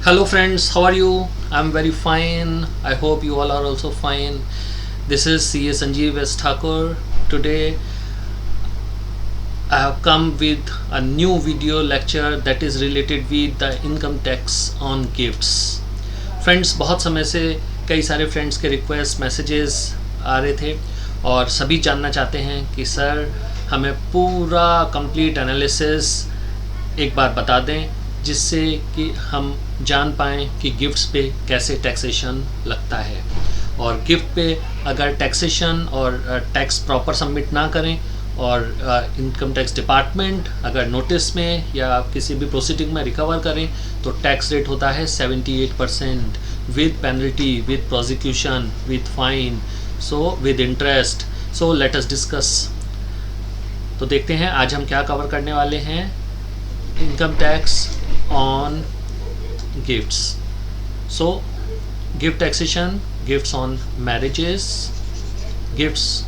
Hello friends, how are you? I'm very fine. I hope you all are also fine. This is CA Sanjeev S. Thakur. Today I have come with a new video lecture that is related with the income tax on gifts. Friends, बहुत समय से कई सारे friends के request messages आ रहे थे और सभी जानना चाहते हैं कि सर हमें पूरा कंप्लीट एनालिसिस एक बार बता दें जिससे कि हम जान पाएँ कि गिफ्ट्स पे कैसे टैक्सेशन लगता है और गिफ्ट पे अगर टैक्सेशन और टैक्स प्रॉपर सबमिट ना करें और इनकम टैक्स डिपार्टमेंट अगर नोटिस में या किसी भी प्रोसीडिंग में रिकवर करें तो टैक्स रेट होता है 78% with penalty, with prosecution, with fine, so with interest. So let us discuss. तो देखते हैं आज हम क्या कवर करने वाले हैं. Income tax on gifts. So gift taxation, gifts on marriages, gifts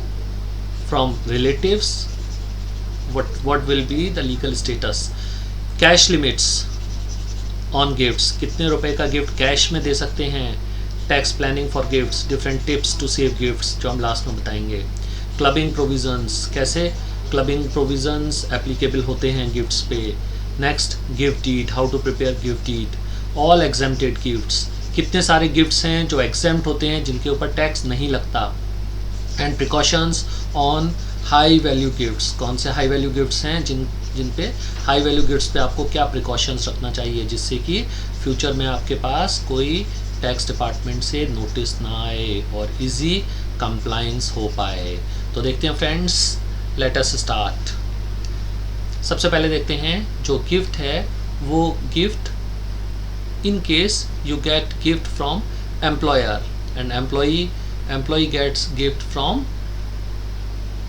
from relatives, what will be the legal status. Cash limits on gifts, कितने रुपए का गिफ्ट कैश में दे सकते हैं. Tax planning for gifts, different tips to save gifts जो हम last में बताएंगे. क्लबिंग प्रोविजंस, कैसे क्लबिंग प्रोविजंस एप्लीकेबल होते हैं गिफ्ट्स पे. Next gift deed, how to prepare gift deed. All exempted gifts, कितने सारे गिफ्ट्स हैं जो एग्जेम्प्ट होते हैं जिनके ऊपर टैक्स नहीं लगता. And precautions on high value gifts, कौन से हाई वैल्यू गिफ्ट्स हैं जिन पे हाई वैल्यू गिफ्ट्स पे आपको क्या प्रिकॉशंस रखना चाहिए जिससे कि फ्यूचर में आपके पास कोई टैक्स डिपार्टमेंट से नोटिस ना आए और इजी कंप्लायंस हो पाए. तो देखते हैं फ्रेंड्स, लेट अस स्टार्ट. सबसे पहले देखते हैं जो गिफ्ट है वो gift in case you get gift from employer and employee gets gift from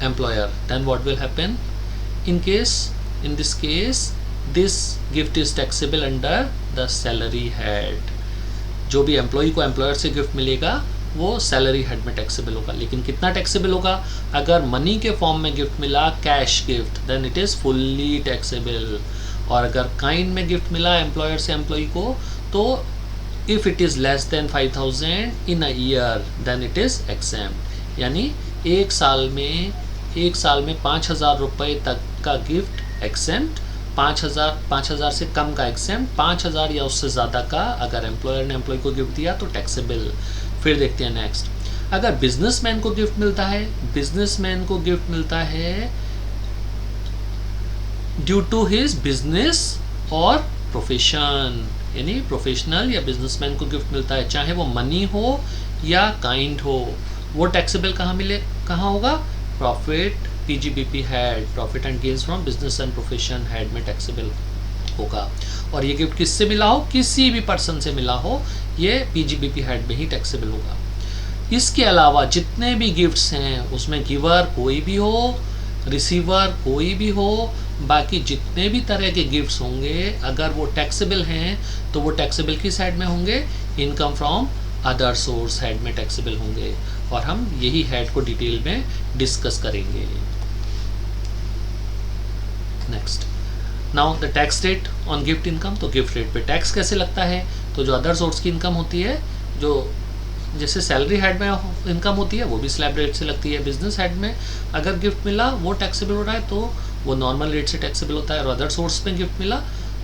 employer, then what will happen in this case this gift is taxable under the salary head. जो भी employee को employer से gift मिलेगा वो salary head में taxable होगा. लेकिन कितना टैक्सेबल होगा? अगर मनी के फॉर्म में गिफ्ट मिला, cash gift, then it is fully taxable. और अगर काइंड में गिफ्ट मिला एम्प्लॉयर से एम्प्लॉई को तो if it is less than 5,000 in a year then it is exempt. यानी एक साल में 5,000 रुपये तक का गिफ्ट एक्सेम्प्ट, 5,000 से कम का एक्सेम्प्ट, 5,000 या उससे ज़्यादा का अगर एम्प्लॉयर ने एम्प्लॉय को गिफ्ट दिया तो टैक्सेबल. फिर देखते हैं नेक्स्ट. अगर बिजनेसमैन को गिफ्ट मिलता है ड्यू टू हिज बिजनेस और प्रोफेशन, यानी प्रोफेशनल या बिजनेसमैन को गिफ्ट मिलता है चाहे वो मनी हो या काइंड हो, वो टैक्सेबल कहाँ होगा? Profit PGBP head, profit and gains from business and profession head में टैक्सेबल होगा. और ये गिफ्ट किससे मिला हो? किसी भी पर्सन से मिला हो, ये पीजीबीपी हेड में ही टैक्सेबल होगा. इसके अलावा जितने भी गिफ्ट्स हैं उसमें गिवर कोई भी हो, रिसीवर कोई भी हो, बाकी जितने भी तरह के गिफ्ट्स होंगे अगर वो टैक्सेबल हैं तो वो टैक्सेबल किस हेड में होंगे? Income from other source head में टैक्सेबल होंगे. और हम यही हेड को डिटेल में डिस्कस करेंगे. Next, now the tax rate on gift income. तो गिफ्ट रेट पे टैक्स कैसे लगता है? तो जो अदर सोर्स की इनकम होती है, जो जैसे सैलरी हेड में इनकम होती है वो भी स्लैब रेट से लगती है. बिजनेस हेड में अगर गिफ्ट मिला वो टैक्सेबल हो रहा है तो वो नॉर्मल रेट से टैक्सेबल होता है. और अदर सोर्स में गिफ्ट मिला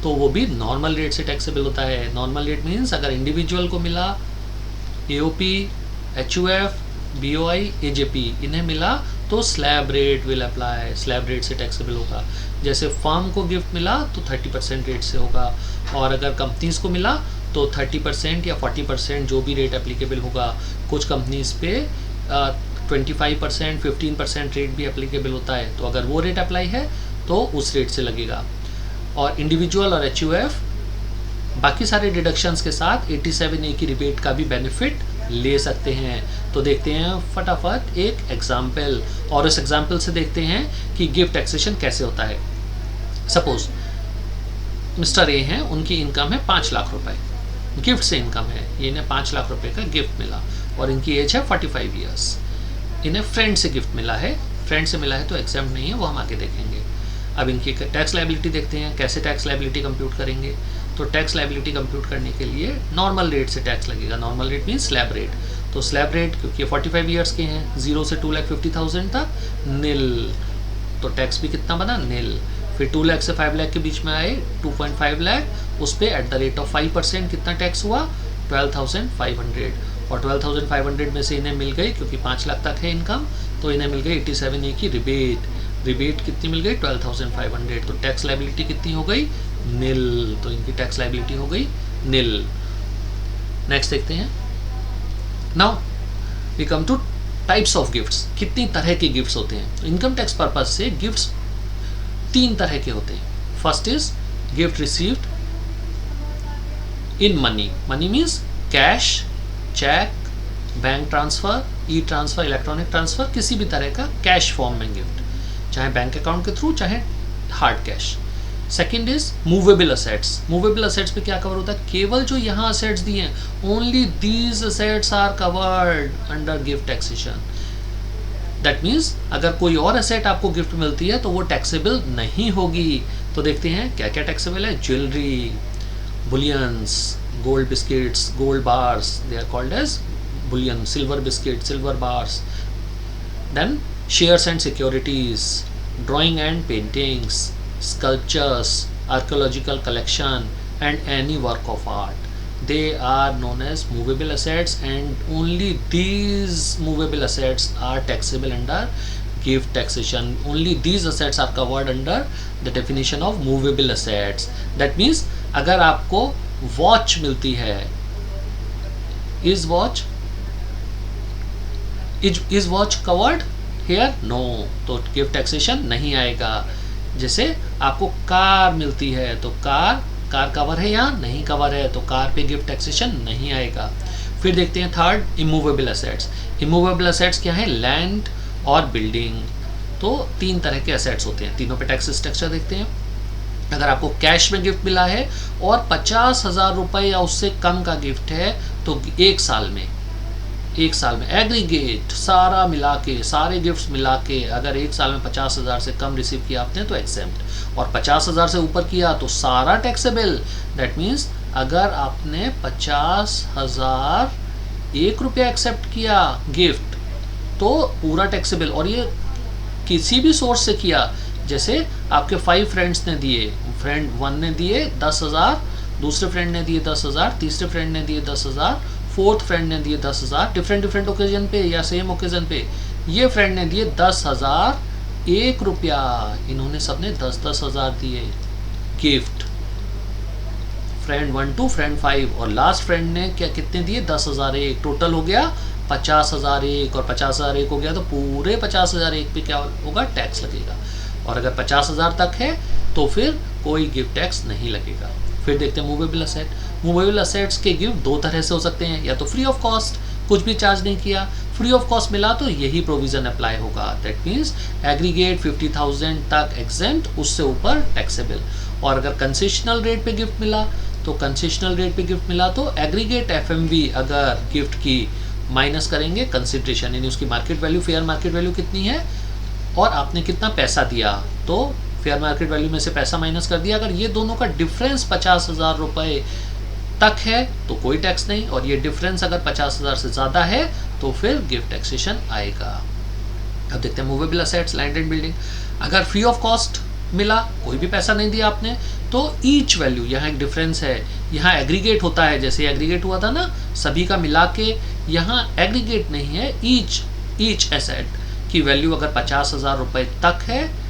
तो वो भी नॉर्मल रेट से टैक्सेबल होता है. नॉर्मल रेट मीन्स अगर इंडिविजुअल को मिला, एओपी, एचयूएफ, बीओआई, एजेपी इन्हें मिला तो slab rate will apply, slab rate से टैक्सेबल होगा. जैसे फर्म को गिफ्ट मिला तो 30% रेट से होगा. और अगर कंपनीज को मिला तो 30% या 40% जो भी रेट एप्लीकेबल होगा. कुछ कंपनीज पे 25%, 15% रेट भी एप्लीकेबल होता है. तो अगर वो रेट अप्लाई है तो उस रेट से लगेगा. और इंडिविजुअल और एचयूएफ बाकी सारे डिडक्शंस के साथ 87A की रिबेट का भी बेनिफिट ले सकते हैं. तो देखते हैं फटाफट एक एग्जाम्पल, और इस एग्जाम्पल से देखते हैं कि गिफ्ट टैक्सेशन कैसे होता है. सपोज मिस्टर ए हैं, उनकी इनकम है 5 लाख रुपए, गिफ्ट से इनकम है, ये इन्हें 5 लाख रुपए का गिफ्ट मिला और इनकी एज है 45 ईयर्स. इन्हें फ्रेंड से गिफ्ट मिला है, फ्रेंड से मिला है तो एग्जाम्प्ट नहीं है, वो हम आगे देखेंगे. अब इनकी टैक्स लायबिलिटी देखते हैं, कैसे टैक्स लायबिलिटी कंप्यूट करेंगे. तो टैक्स लाइबिलिटी कंप्यूट करने के लिए नॉर्मल रेट से टैक्स लगेगा। Normal rate mean slab rate. तो स्लैब रेट क्योंकि 45 ईयर्स के हैं, 0 से 2,50,000 तक निल, तो टैक्स भी कितना बना, निल। फिर 2 लाख से 5 लाख के बीच में आए 2.5 लाख, उस पर एट द रेट ऑफ 5% कितना टैक्स हुआ, 12,500। और 12,500 में से इन्हें मिल गई, क्योंकि 5 लाख तक है इनकम, तो इन्हें मिल गई 87A की रिबेट। रिबेट कितनी मिल गई, 12,500। तो टैक्स लाइबिलिटी कितनी हो गई, निल। तो इनकी टैक्स लाइबिलिटी हो गई निल। नेक्स्ट देखते हैं। Now we come to types of gifts. कितनी तरह के गिफ्ट्स होते हैं। इनकम टैक्स पर्पज से गिफ्ट्स 3 तरह के होते हैं। First is gift received in money. Money means cash, cheque, bank transfer, e transfer, electronic transfer, किसी भी तरह का कैश फॉर्म में गिफ्ट, चाहे बैंक अकाउंट के थ्रू, चाहे hard cash. Second is movable assets. Movable assets पे क्या कवर होता है, केवल जो यहाँ असेट्स दिए हैं, only these assets are covered under gift taxation. That means अगर कोई और असेट आपको गिफ्ट मिलती है तो वो टैक्सेबल नहीं होगी। तो देखते हैं क्या क्या टैक्सेबल है। Jewellery, bullions, gold biscuits, gold bars, they are called as bullion, silver biscuit, silver bars. Then shares and securities, drawing and paintings, sculptures, archaeological collection, and any work of art. They are known as movable assets, and only these movable assets are taxable under gift taxation. Only these assets are covered under the definition of movable assets. That means अगर आपको watch मिलती है, is watch covered here? No. तो gift taxation नहीं आएगा। जैसे आपको car मिलती है तो कार कवर है या नहीं कवर है, तो कार पे गिफ्ट टैक्सेशन नहीं आएगा। फिर देखते हैं third, immovable assets. Immovable assets क्या है, लैंड और बिल्डिंग। तो 3 तरह के असेट्स होते हैं, तीनों पे टैक्स स्ट्रक्चर देखते हैं। अगर आपको कैश में गिफ्ट मिला है और 50,000 रुपये या उससे कम का गिफ्ट है, तो एक साल में एग्रीगेट सारा मिला के, सारे गिफ्ट्स मिला के, अगर एक साल में 50,000 से कम रिसीव किया आपने तो एग्जेम्प्ट, और 50,000 से ऊपर किया तो सारा टैक्सेबल। दैट मीन्स अगर आपने 50,000 ₹1 एक्सेप्ट किया गिफ्ट तो पूरा टैक्सेबल। और ये किसी भी सोर्स से किया, जैसे आपके 5 फ्रेंड्स ने दिए, फ्रेंड 1 ने दिए 10,000, दूसरे फ्रेंड ने दिए 10,000, तीसरे फ्रेंड ने दिए 10,000, फोर्थ फ्रेंड ने दिए 10,000, डिफरेंट ओकेजन पे या सेम ओकेजन पे। ये फ्रेंड ने दिए 10,000 ₹1, इन्होंने सबने 10,000 दिए गिफ्ट, फ्रेंड 1 to फ्रेंड 5, और लास्ट फ्रेंड ने क्या कितने दिए, 10,001। टोटल हो गया 50,001, और 50,001 हो गया तो पूरे 50,001 पे क्या होगा, टैक्स लगेगा। और अगर 50,000 तक है तो फिर कोई गिफ्ट टैक्स नहीं लगेगा। फिर देखते हैं मूवेबल असेट। मूवेबल असेट्स के गिफ्ट 2 तरह से हो सकते हैं, या तो फ्री ऑफ कॉस्ट, कुछ भी चार्ज नहीं किया, फ्री ऑफ कॉस्ट मिला तो यही प्रोविजन अप्लाई होगा। दैट मीन्स एग्रीगेट 50,000 तक एग्जेम्प्ट, उससे ऊपर टैक्सेबल। और अगर कंसेशनल रेट पे गिफ्ट मिला तो एग्रीगेट FMV अगर गिफ्ट की माइनस करेंगे कंसिडरेशन, यानी उसकी market value, fair market value कितनी है और आपने कितना पैसा दिया, तो फेयर मार्केट वैल्यू में से पैसा माइनस कर दिया। अगर ये दोनों का डिफरेंस 50,000 रुपये तक है तो कोई टैक्स नहीं, और ये डिफरेंस अगर 50,000 से ज़्यादा है तो फिर गिफ्ट टैक्सेशन आएगा। अब देखते हैं movable assets, land and building. अगर फ्री ऑफ कॉस्ट मिला, कोई भी पैसा नहीं दिया आपने, तो ईच वैल्यू, यहाँ एक डिफरेंस है, यहाँ एग्रीगेट होता है, जैसे एग्रीगेट हुआ था ना सभी का मिला के, यहाँ एग्रीगेट नहीं है, ईच एसेट की वैल्यू अगर 50,000 रुपये तक है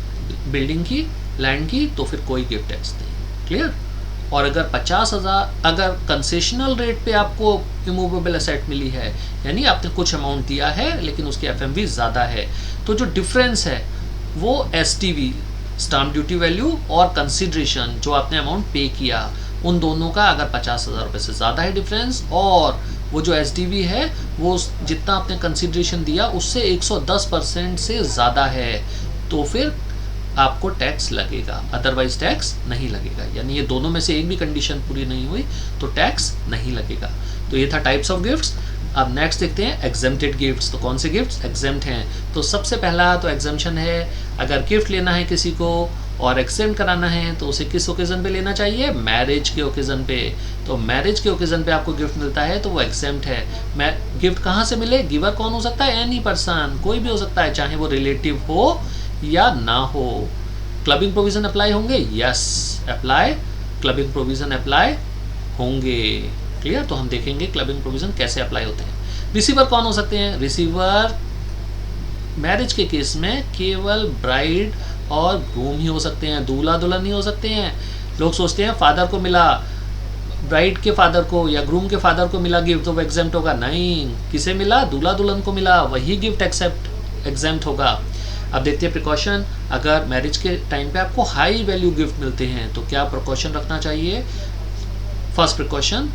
बिल्डिंग की, लैंड की, तो फिर कोई गिफ्ट टैक्स नहीं। क्लियर। और अगर 50,000, अगर कंसेशनल रेट पे आपको इमूवेबल असेट मिली है, यानी आपने कुछ अमाउंट दिया है लेकिन उसकी FMV ज़्यादा है, तो जो डिफरेंस है वो STV, स्टाम्प ड्यूटी वैल्यू, और कंसिडरेशन जो आपने अमाउंट पे किया, उन दोनों का अगर 50,000 रुपये से ज़्यादा है डिफरेंस, और वो जो SDV है वो जितना आपने कंसिडरेशन दिया उससे 110% से ज़्यादा है, तो फिर आपको टैक्स लगेगा, अदरवाइज टैक्स नहीं लगेगा। यानी ये दोनों में से एक भी कंडीशन पूरी नहीं हुई तो टैक्स नहीं लगेगा। तो ये था टाइप्स ऑफ गिफ्ट्स। अब नेक्स्ट देखते हैं एग्जेम्प्टेड गिफ्ट्स। तो कौन से गिफ्ट्स एग्जेम्प्ट हैं, तो सबसे पहला तो एग्जेम्पशन है, अगर गिफ्ट लेना है किसी को और एक्सटेंड कराना है तो उसे किस ओकेजन पे लेना चाहिए, मैरिज के ओकेजन पे। तो मैरिज के ओकेजन पे आपको गिफ्ट मिलता है तो वो एग्जेम्प्ट है। मैं गिफ्ट कहाँ से मिले, गिवर कौन हो सकता है, एनी पर्सन, कोई भी हो सकता है, चाहे वो रिलेटिव हो या ना हो। क्लबिंग प्रोविजन अप्लाई होंगे, yes apply, clubbing provision apply होंगे। क्लियर, तो हम देखेंगे क्लबिंग प्रोविजन कैसे अप्लाई होते हैं। रिसीवर कौन हो सकते हैं, रिसीवर मैरिज के केस में केवल ब्राइड और ग्रूम ही हो सकते हैं, दूल्हा दुल्हन नहीं हो सकते हैं। लोग सोचते हैं फादर को मिला, ब्राइड के फादर को या ग्रूम के फादर को मिला गिफ्ट तो वो एग्जेम्प्ट होगा, नहीं, किसे मिला, दूल्हा दुल्हन को मिला, वही गिफ्ट एग्जेम्प्ट होगा। अब देखते हैं प्रिकॉशन, अगर मैरिज के टाइम पे आपको हाई वैल्यू गिफ्ट मिलते हैं तो क्या प्रिकॉशन रखना चाहिए। फर्स्ट प्रिकॉशन,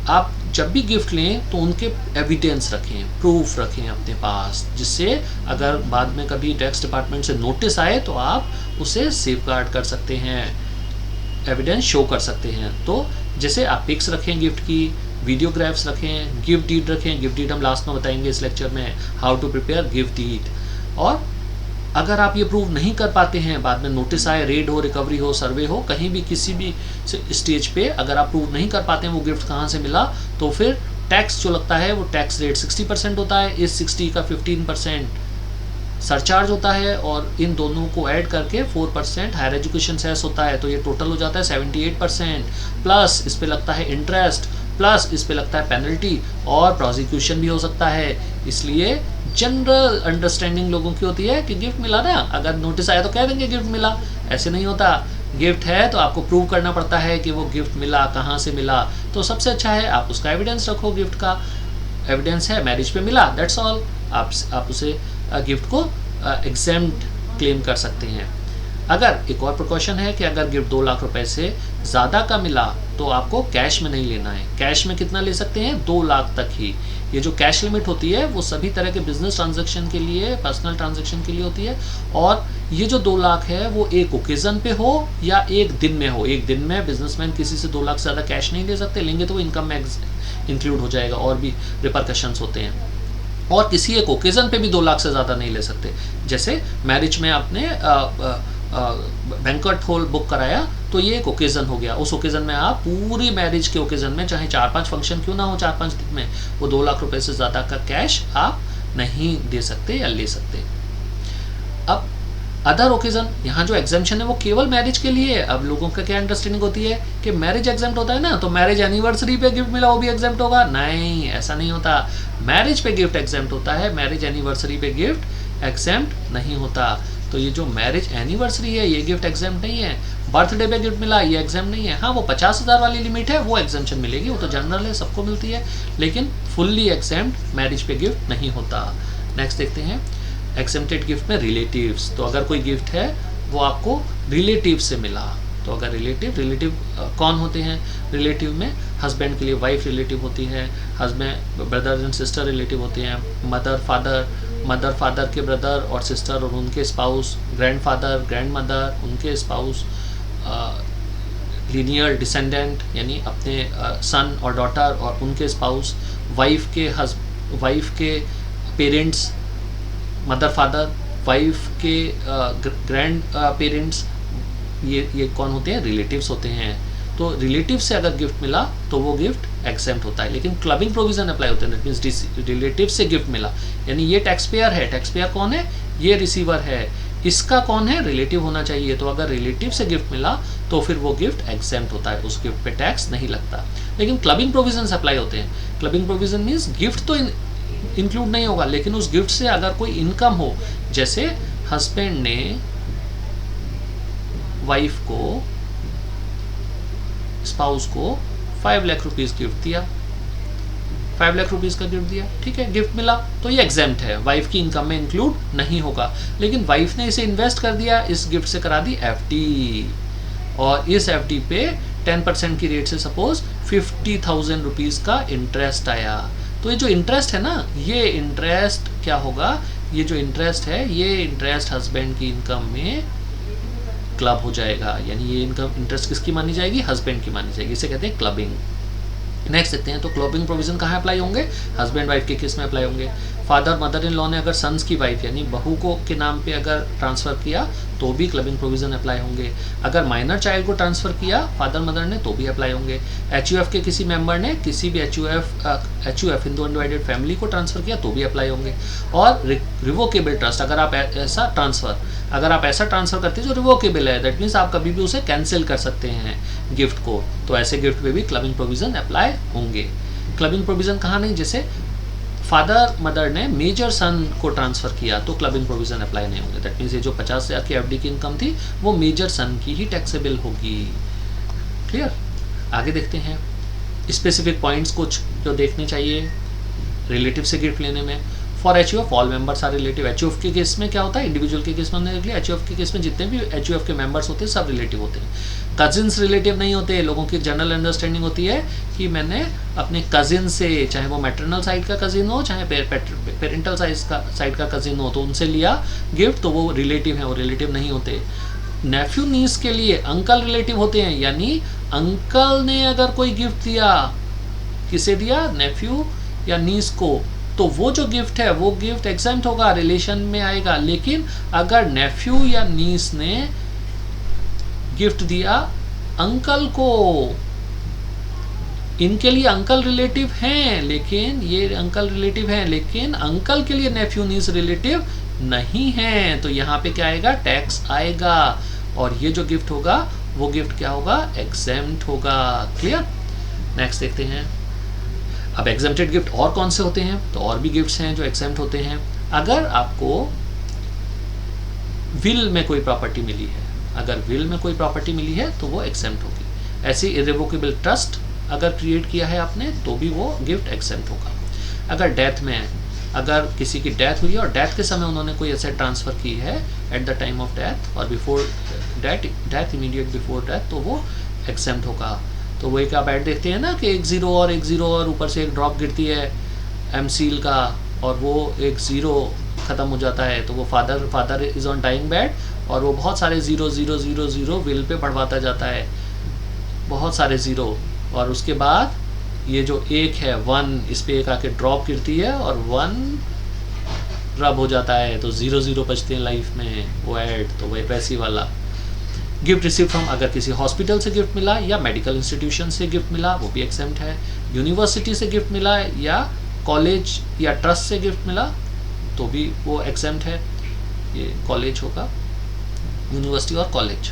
आप जब भी गिफ्ट लें तो उनके एविडेंस रखें, प्रूफ रखें अपने पास, जिससे अगर बाद में कभी टैक्स डिपार्टमेंट से नोटिस आए तो आप उसे सेफगार्ड कर सकते हैं, एविडेंस शो कर सकते हैं। तो जैसे आप पिक्स रखें गिफ्ट की, वीडियोग्राफ्स रखें, गिफ्ट डीड रखें, गिफ्ट डीड हम लास्ट में बताएंगे इस लेक्चर में, how to prepare gift deed. और अगर आप ये प्रूव नहीं कर पाते हैं, बाद में नोटिस आए, रेड हो, रिकवरी हो, सर्वे हो, कहीं भी किसी भी स्टेज पे अगर आप प्रूव नहीं कर पाते हैं वो गिफ्ट कहाँ से मिला, तो फिर टैक्स जो लगता है वो टैक्स रेट 60% होता है, इस 60 का 15% सरचार्ज होता है और इन दोनों को ऐड करके 4% हायर एजुकेशन सेस होता है, तो ये टोटल हो जाता है 78%। प्लस इस पे लगता है इंटरेस्ट, प्लस इस पे लगता है पेनल्टी और प्रोसिक्यूशन भी हो सकता है। इसलिए जनरल अंडरस्टैंडिंग लोगों की होती है कि गिफ्ट मिला ना, अगर नोटिस आया तो कह देंगे गिफ्ट मिला, ऐसे नहीं होता। गिफ्ट है तो आपको प्रूव करना पड़ता है कि वो गिफ्ट मिला, कहाँ से मिला। तो सबसे अच्छा है आप उसका एविडेंस रखो, गिफ्ट का एविडेंस है मैरिज पे मिला, दैट्स ऑल, आप उसे गिफ्ट को एग्जेम्प्ट क्लेम कर सकते हैं। अगर एक और प्रिकॉशन है कि अगर गिफ्ट 2 लाख रुपए से ज़्यादा का मिला तो आपको कैश में नहीं लेना है। कैश में कितना ले सकते हैं, 2 लाख तक ही। ये जो कैश लिमिट होती है वो सभी तरह के बिजनेस ट्रांजैक्शन के लिए, पर्सनल ट्रांजैक्शन के लिए होती है। और ये जो 2 लाख है वो एक ओकेजन पे हो या एक दिन में हो। एक दिन में बिजनेसमैन किसी से 2 लाख से ज़्यादा कैश नहीं ले सकते, लेंगे तो वो इनकम में इंक्लूड हो जाएगा और भी रिपरकशंस होते हैं। और किसी एक ओकेजन पे भी 2 लाख से ज़्यादा नहीं ले सकते। जैसे मैरिज में आपने बैंक्वेट हॉल बुक कराया तो ये एक ओकेजन हो गया, उस ओकेजन में आप पूरी मैरिज के ओकेजन में चाहे 4-5 फंक्शन क्यों ना हो 4-5 दिन में, वो 2 लाख रुपए से ज़्यादा का कैश आप नहीं दे सकते या ले सकते। अब अदर ओकेजन, यहाँ जो एग्जाम्पशन है वो केवल मैरिज के लिए है। अब लोगों का क्या अंडरस्टैंडिंग होती है कि मैरिज एग्जाम्प्ट होता है ना, तो मैरिज एनिवर्सरी पे गिफ्ट मिला वो भी एग्जाम्प्ट होगा, नहीं, ऐसा नहीं होता। मैरिज पे गिफ्ट एग्जाम्प्ट होता है, मैरिज एनिवर्सरी पे गिफ्ट एग्जाम्प्ट नहीं होता। तो ये जो मैरिज एनिवर्सरी है ये गिफ्ट एग्जाम्प्ट नहीं है। बर्थडे पे गिफ्ट मिला ये एग्जाम्प्ट नहीं है। हाँ, वो 50,000 वाली लिमिट है, वो एग्जाम्पशन मिलेगी, वो तो जनरल है, सबको मिलती है, लेकिन फुल्ली एग्जाम्प्ट मैरिज पे गिफ्ट नहीं होता। नेक्स्ट देखते हैं एग्जेम्प्टेड गिफ्ट में रिलेटिव्स। तो अगर कोई गिफ्ट है वो आपको रिलेटिव से मिला, तो अगर रिलेटिव कौन होते हैं, रिलेटिव में हस्बैंड के लिए वाइफ रिलेटिव होती है, husband brother and sister relative होते हैं, मदर फादर के ब्रदर और सिस्टर और उनके स्पाउस, ग्रैंडफादर ग्रैंडमदर उनके स्पाउस, लीनियर डिसेंडेंट यानी अपने सन और डॉटर और उनके स्पाउस, वाइफ के पेरेंट्स, मदर फादर, वाइफ के ग्रैंड पेरेंट्स, ये कौन होते हैं, रिलेटिव्स होते हैं। तो रिलेटिव से अगर गिफ्ट मिला तो वो गिफ्ट एग्जेम्प्ट होता है, लेकिन क्लबिंग प्रोविजन अप्लाई होते हैं। दैट मींस रिलेटिव से गिफ्ट मिला, यानी ये टैक्स पेयर है, टैक्स पेयर कौन है, ये रिसीवर है, इसका कौन है, रिलेटिव होना चाहिए। तो अगर रिलेटिव से गिफ्ट मिला तो फिर वो गिफ्ट एग्जेम्प्ट होता है, उस गिफ्ट पे टैक्स नहीं लगता। लेकिन क्लबिंग प्रोविजन अप्लाई होते हैं। क्लबिंग प्रोविजन मीन्स गिफ्ट तो इंक्लूड नहीं होगा, लेकिन उस गिफ्ट से अगर कोई इनकम हो, जैसे हस्बैंड ने वाइफ को, स्पाउस को 5 लाख रुपीज गिफ्ट दिया, 5 लाख रुपीज का गिफ्ट दिया, ठीक है, गिफ्ट मिला तो ये एग्जेम्प्ट है, वाइफ की इनकम में इंक्लूड नहीं होगा। लेकिन वाइफ ने इसे इन्वेस्ट कर दिया, इस गिफ्ट से करा दी एफडी, और इस एफडी पे 10% की रेट से सपोज 50,000 रुपीज का इंटरेस्ट आया। तो ये जो इंटरेस्ट है ना, ये इंटरेस्ट क्या होगा, ये जो इंटरेस्ट है ये इंटरेस्ट हस्बैंड की इनकम में क्लब हो जाएगा, यानी ये इनकम इंटरेस्ट किसकी मानी जाएगी, हस्बैंड की मानी जाएगी, इसे कहते हैं क्लबिंग। नेक्स्ट देखते हैं, तो क्लबिंग प्रोविजन कहाँ अप्लाई होंगे, हस्बैंड वाइफ के केस में अप्लाई होंगे। फादर मदर इन लॉ ने अगर सन्स की वाइफ यानी बहू को के नाम पे अगर ट्रांसफ़र किया तो भी क्लबिंग प्रोविज़न अप्लाई होंगे। अगर माइनर चाइल्ड को ट्रांसफ़र किया फादर मदर ने तो भी अप्लाई होंगे। HUF के किसी मेंबर ने किसी भी HUF हिंदू अनडिवाइडेड फैमिली को ट्रांसफ़र किया तो भी अप्लाई होंगे। और रिवोकेबल ट्रस्ट अगर आप ऐसा ट्रांसफ़र करते हैं जो रिवोकेबल है, दैट मीन्स आप कभी भी उसे कैंसिल कर सकते हैं गिफ्ट को, तो ऐसे गिफ्ट पे भी क्लबिंग प्रोविज़न अप्लाई होंगे। क्लबिंग प्रोविज़न कहाँ नहीं, जैसे फादर मदर ने मेजर सन को ट्रांसफ़र किया तो क्लबिंग प्रोविज़न अप्लाई नहीं होंगे। दैट मीन्स ये जो 50,000 की FD की इनकम थी वो मेजर सन की ही टैक्सेबल होगी। क्लियर? आगे देखते हैं स्पेसिफिक पॉइंट्स कुछ जो देखने चाहिए रिलेटिव से गिफ्ट लेने में। For HUF all members are relative. HUF के केस में क्या होता है, इंडिविजुअल के केस में हमने देख लिया। HUF के केस में जितने भी HUF के मेंबर्स होते हैं सब रिलेटिव होते हैं। कजिन्स रिलेटिव नहीं होते। लोगों की जनरल अंडरस्टैंडिंग होती है कि मैंने अपने कजिन से, चाहे वो मैटरनल साइड का कजिन हो चाहे पेरेंटल साइड का कजिन हो, तो उनसे लिया गिफ्ट तो वो रिलेटिव है, वो रिलेटिव नहीं होते। नेफ्यू नीस के लिए अंकल रिलेटिव होते हैं, यानी अंकल ने अगर कोई गिफ्ट दिया, किसे दिया, नेफ्यू या नीस को, तो वो जो गिफ्ट है वो गिफ्ट एग्जेम्प्ट होगा, रिलेशन में आएगा। लेकिन अगर नेफ्यू या नीस ने गिफ्ट दिया अंकल को, इनके लिए अंकल रिलेटिव हैं, लेकिन ये अंकल रिलेटिव हैं लेकिन अंकल के लिए नेफ्यू नीस रिलेटिव नहीं हैं, तो यहाँ पे क्या आएगा, टैक्स आएगा और ये जो गिफ्ट होगा वो गिफ्ट क्या होगा, एग्जेम्प्ट होगा। क्लियर? नेक्स्ट देखते हैं। अब एग्जेम्प्टेड गिफ्ट और कौन से होते हैं, तो और भी गिफ्ट्स हैं जो एग्जेम्प्ट होते हैं। अगर आपको विल में कोई प्रॉपर्टी मिली है, अगर विल में कोई प्रॉपर्टी मिली है तो वो एग्जेम्प्ट होगी। ऐसी इरेवोकेबल ट्रस्ट अगर क्रिएट किया है आपने तो भी वो गिफ्ट एग्जेम्प्ट होगा। अगर डेथ में, अगर किसी की डेथ हुई है और डेथ के समय उन्होंने कोई एसेट ट्रांसफ़र की है at the time of death और before death immediate before death, तो वो एग्जेम्प्ट होगा। तो वो एक आप ऐड देखते हैं ना कि एक ज़ीरो और ऊपर से एक ड्रॉप गिरती है एमसील का और वो एक ज़ीरो ख़त्म हो जाता है, तो वो father is on dying bed और वो बहुत सारे ज़ीरो विल पे बढ़वाता जाता है, बहुत सारे ज़ीरो, और उसके बाद ये जो एक है 1, इस पे एक आके ड्रॉप गिरती है और 1 रब हो जाता है, तो 0 बचते हैं लाइफ में, वो ऐड, तो वही वैसी वाला। गिफ्ट रिसीव फ्रॉम, अगर किसी हॉस्पिटल से गिफ्ट मिला या मेडिकल इंस्टीट्यूशन से गिफ्ट मिला वो भी एग्जेम्प्ट है। यूनिवर्सिटी से गिफ्ट मिला या कॉलेज या ट्रस्ट से गिफ्ट मिला तो भी वो एग्जेम्प्ट है, ये कॉलेज होगा, यूनिवर्सिटी और कॉलेज।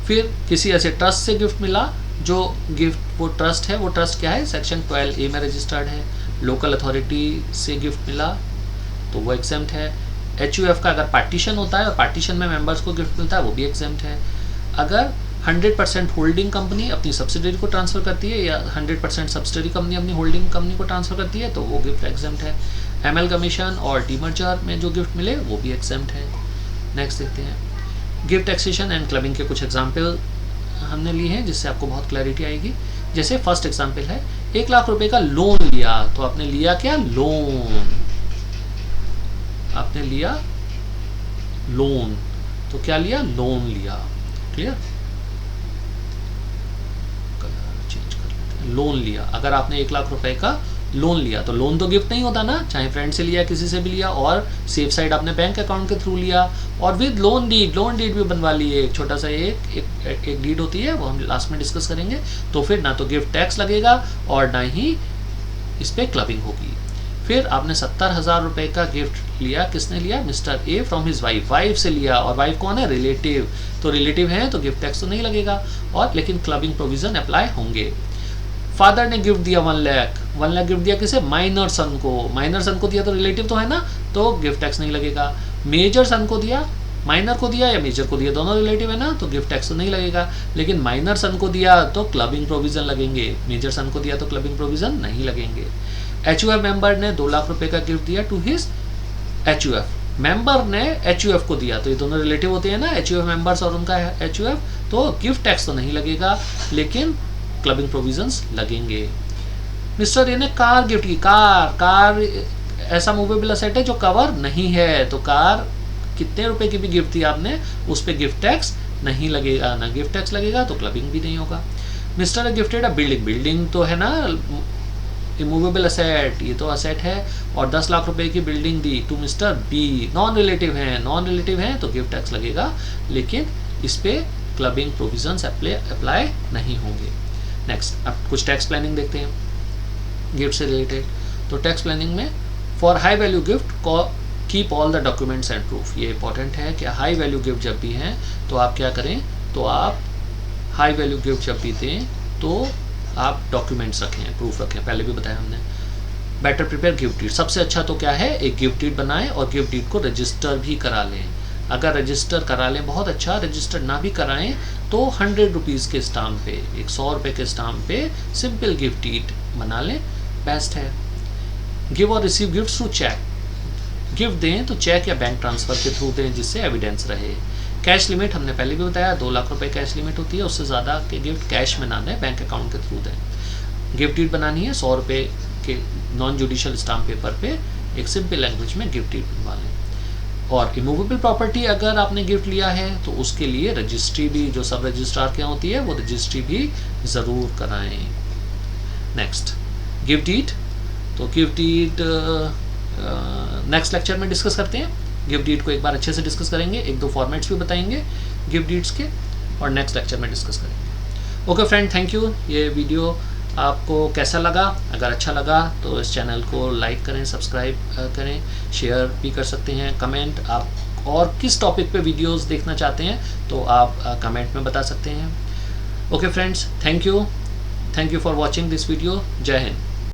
फिर किसी ऐसे ट्रस्ट से गिफ्ट मिला जो गिफ्ट वो ट्रस्ट है, वो ट्रस्ट क्या है, सेक्शन 12A में रजिस्टर्ड है। लोकल अथॉरिटी से गिफ्ट मिला तो वो एग्जेम्प्ट है। HUF का अगर पार्टीशन होता है और पार्टीशन में मेंबर्स को गिफ्ट मिलता है वो भी एग्जेम्प्ट है। अगर 100% होल्डिंग कंपनी अपनी सब्सिडरी को ट्रांसफ़र करती है या 100% सब्सिडरी कंपनी अपनी होल्डिंग कंपनी को ट्रांसफ़र करती है तो वो गिफ्ट एग्जेम्प्ट है। ML कमीशन और डीमर्जर में जो गिफ्ट मिले वो भी एग्जेम्प्ट है। नेक्स्ट देखते हैं गिफ्ट टैक्सेशन एंड क्लबिंग के कुछ एग्जाम्पल हमने लिए हैं जिससे आपको बहुत क्लैरिटी आएगी। जैसे फर्स्ट एग्जाम्पल है 1 लाख रुपए का लोन लिया, तो आपने लिया क्या, लोन, आपने लिया लोन, तो क्या लिया, लोन लिया। क्लियर? कलर चेंज कर लेते हैं, लोन लिया। अगर आपने 1 लाख रुपए का लोन लिया तो लोन तो गिफ्ट नहीं होता ना, चाहे फ्रेंड से लिया किसी से भी लिया, और सेफ साइड आपने बैंक अकाउंट के थ्रू लिया और विद लोन डीड भी बनवा लिए। एक छोटा सा एक डीड होती है, वो हम लास्ट में डिस्कस करेंगे। तो फिर ना तो गिफ्ट टैक्स लगेगा और ना ही इस पर क्लबिंग होगी। फिर आपने 70,000 रुपए का गिफ्ट लिया, किसने लिया, mister A from his wife से लिया, और वाइफ कौन है, रिलेटिव, तो रिलेटिव है तो गिफ्ट टैक्स तो नहीं लगेगा, और लेकिन क्लबिंग प्रोविजन अप्लाई होंगे। फादर ने गिफ्ट दिया 1 लाख गिफ्ट दिया किसे, माइनर सन को दिया तो रिलेटिव तो है ना, तो गिफ्ट टैक्स नहीं लगेगा। मेजर सन को दिया, माइनर को दिया या मेजर को दिया, दोनों रिलेटिव है ना, तो गिफ्ट टैक्स तो नहीं लगेगा। लेकिन माइनर सन को दिया तो क्लबिंग प्रोविजन लगेंगे, मेजर सन को दिया तो क्लबिंग प्रोविजन नहीं लगेंगे। HUF मेंबर ने 2 लाख रुपए का गिफ्ट दिया टू हिज HUF, मेंबर ने HUF को दिया, तो ये दोनों रिलेटिव होते हैं ना, HUF मेंबर्स और उनका HUF, तो गिफ्ट टैक्स तो नहीं लगेगा लेकिन क्लबिंग प्रोविजंस लगेंगे। मिस्टर ए ने कार गिफ्ट की, कार ऐसा मूवेबल असेट है जो कवर नहीं है, तो कार कितने रुपए की भी गिफ्ट दी आपने उस पर गिफ्ट टैक्स नहीं लगेगा, ना गिफ्ट टैक्स लगेगा तो क्लबिंग भी नहीं होगा। Mister A gifted a building तो है ना इमूवेबल असेट, ये तो असेट है, और 10 लाख रुपए की बिल्डिंग दी to mister B, non relative है तो गिफ्ट टैक्स लगेगा, लेकिन इस पे क्लबिंग प्रोविजंस अप्लाई नहीं होंगे। नेक्स्ट, अब कुछ टैक्स प्लानिंग देखते हैं गिफ्ट से रिलेटेड। तो टैक्स प्लानिंग में for high value gift keep all the documents and proof. ये इंपॉर्टेंट है कि हाई वैल्यू गिफ्ट जब भी हैं तो आप क्या करें, तो आप हाई वैल्यू गिफ्ट जब भी दें तो आप डॉक्यूमेंट्स रखें, प्रूफ रखें, पहले भी बताया हमने। बेटर प्रिपेयर गिफ्ट डीड, सबसे अच्छा तो क्या है, एक गिफ्ट डीड बनाएं और गिफ्ट डीड को रजिस्टर भी करा लें। अगर रजिस्टर करा लें बहुत अच्छा, रजिस्टर ना भी कराएं तो 100 रुपीज़ के स्टाम्प पे, 100 रुपये के स्टाम्प पे सिंपल गिफ्ट डीड बना लें, बेस्ट है। गिव और receive gift through cheque, gift दें तो चेक या बैंक ट्रांसफ़र के थ्रू दें जिससे एविडेंस रहे। कैश लिमिट हमने पहले भी बताया 2 लाख रुपए कैश लिमिट होती है, उससे ज़्यादा के गिफ्ट कैश में ना दें, बैंक अकाउंट के थ्रू दें। गिफ्ट डीड बनानी है 100 रुपये के नॉन जुडिशियल स्टाम्प पेपर पे एक सिंपल लैंग्वेज में गिफ्ट डीड बनवा लें। और इमूवेबल प्रॉपर्टी अगर आपने गिफ्ट लिया है तो उसके लिए रजिस्ट्री भी, जो सब रजिस्ट्रार के यहाँ होती है, वो रजिस्ट्री भी ज़रूर कराएं। नेक्स्ट, गिफ्ट डीड, तो गिफ्ट डीड नेक्स्ट लेक्चर में डिस्कस करते हैं। गिफ्ट डीड को एक बार अच्छे से डिस्कस करेंगे, 1-2 फॉर्मेट्स भी बताएंगे गिफ्ट डीड्स के, और नेक्स्ट लेक्चर में डिस्कस करेंगे। Okay friend, thank you. ये वीडियो आपको कैसा लगा? अगर अच्छा लगा तो इस चैनल को लाइक करें, सब्सक्राइब करें, शेयर भी कर सकते हैं। कमेंट, आप और किस टॉपिक पे वीडियोस देखना चाहते हैं तो आप कमेंट में बता सकते हैं। Okay friends, thank you for watching this video. जय हिंद।